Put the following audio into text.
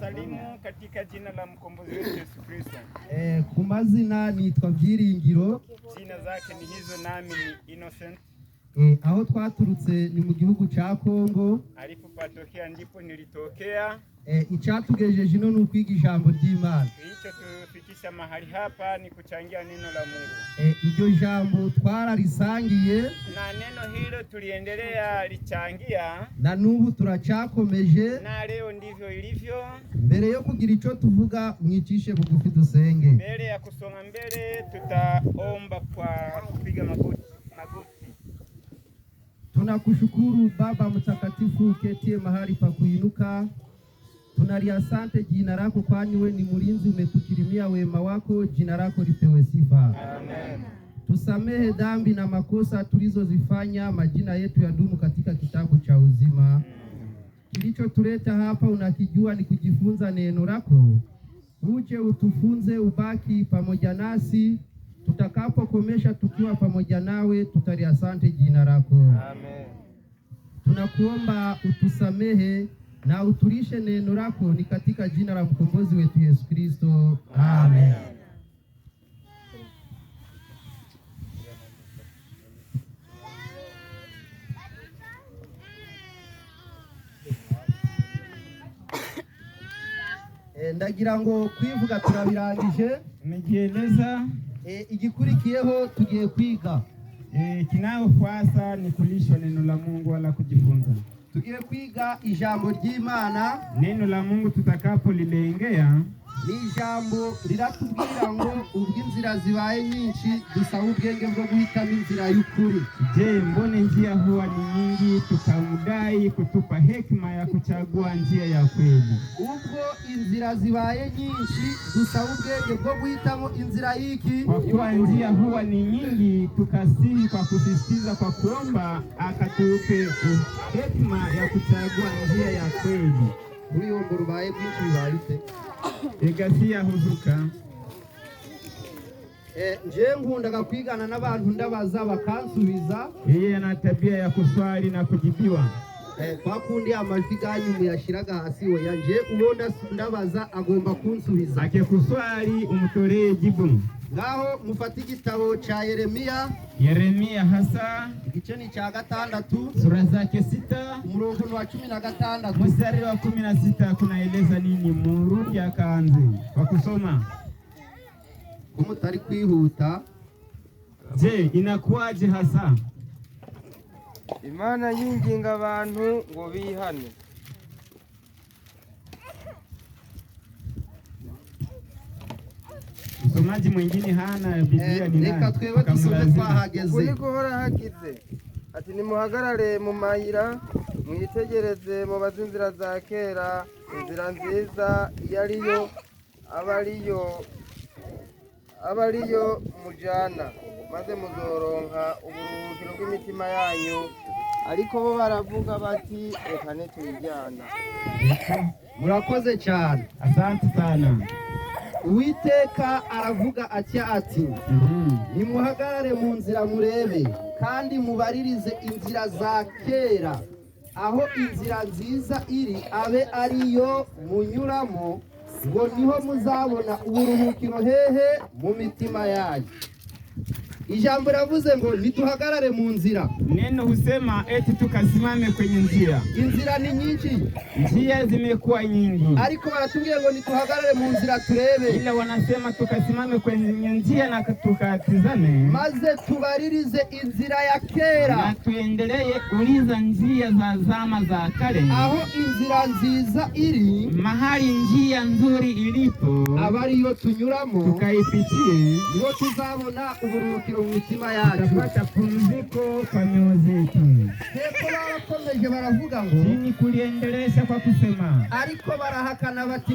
Salimu katika jina la mkombozi wetu Yesu Kristo. Ku mazina nitwa Byiringiro. Jina zake ni hizo, nami ni Innocent. Aho twaturutse ni mu gihugu ca Kongo. Alipopatokea ndipo nilitokea. Icatugejeje ino n'ukwiga ijambo ry'Imana. Hicho tufikisha mahali hapa ni kuchangia neno la Mungu. Iryo jambo twararisangiye na neno hilo tuliendelea lichangia, na nubu turacakomeje, na leo ndivyo ilivyo. Mbere yo kugira ico tuvuga, mwicishe bugufi dusenge. Mbele ya kusonga mbele, tutaomba kwa kupiga magoti. Tunakushukuru Baba mtakatifu uketie mahali pa kuinuka. Tunaliasante jina lako, kwani wewe ni mlinzi, umetukirimia wema wako, jina lako lipewe sifa. Amen. Tusamehe dhambi na makosa tulizozifanya, majina yetu yadumu katika kitabu cha uzima. Kilichotuleta hapa unakijua, ni kujifunza neno lako. Uje utufunze, ubaki pamoja nasi, tutakapokomesha tukiwa pamoja nawe, tutaliasante jina lako. Amen. Tunakuomba utusamehe na utulishe neno lako, ni katika jina la mkombozi wetu Yesu Kristo. Amen. Ndagira ngo kwivuga turabirangije, umejieleza. Igikurikiyeho tugiye kwiga. Kinayofuata ni kulishwa neno la Mungu wala kujifunza. Tugiye kwiga ijambo ry'Imana. Neno la Mungu tutakapolilengea ni ijambo riratubwira ngo ubwo inzira zibaye nyinshi dusaba ubwenge bwo guhitamo inzira y'ukuri. Je, mbone njia huwa ni nyingi, tukamudai kutupa hekima ya kuchagua njia ya kweli. Ubwo inzira zibaye nyinshi dusaba ubwenge bwo guhitamo inzira y'iki. Kwa kuwa njia huwa ni nyingi, tukasihi kwa kusisitiza kwa kuomba akatupe hekima ya kuchagua njia ya kweli. Uriyombo rubaye bwinshi bibaye ute? Egasiya huzuka. Je nkundaga kwigana n'abantu ndabaza bakansubiza. Yeye ana tabia ya kuswali na kujibiwa. Kwa kundi amajwi ganyu muyashiraga hasi, oya nje ubonda ndabaza agomba kunsubiza. Akikuswali umutoreye jibu. Ngaho mufata igitabo cha Yeremia hasa igice ni ca 6 sura zake 6 umurongo wa 16 mstari wa 16 kunaeleza nini? Murudi akaanze kwa kusoma. Kumutari kwihuta. Je, inakuwaje hasa? Imana yinginga abantu ngo bihane. Msomaji mwingine hana Biblia ni nani? Reka twewe tusome twahageze. Kuri guhora hagize ati nimuhagarare mu mayira, mwitegereze mu bazinzira za kera, inzira nziza yariyo abariyo mujana, maze muzoronka uburuhukiro bw'imitima yanyu. Ariko bo baravuga bati reka netuyijyana. Murakoze cyane. Asante sana. Uwiteka aravuga ati nimuhagarare mu nzira murebe, kandi mubaririze inzira za kera, aho inzira nziza iri abe ariyo munyuramo, ngo niho muzabona uburuhukiro hehe mu mitima yanyu. Ijambo ravuze ngo nituhagarare mu nzira. Neno husema eti tukasimame kwenye njia. Inzira ni nyingi, njia zimekuwa nyingi, ariko baratubwiye ngo nituhagarare mu nzira turebe. Ila wanasema tukasimame kwenye njia na tukatizame, maze tubaririze inzira ya kera, na tuendelee kuuliza njia za zama za kale, aho inzira nziza iri, mahali njia nzuri ilipo, abariyo tunyuramo, tukaipitie, niho tuzabona uburuhukiro mu mitima yacu, tutapata pumziko kwa mioyo zetu. Heko barakomeje baravuga ngo chini kuliendelesha kwa kusema, ariko barahakana bati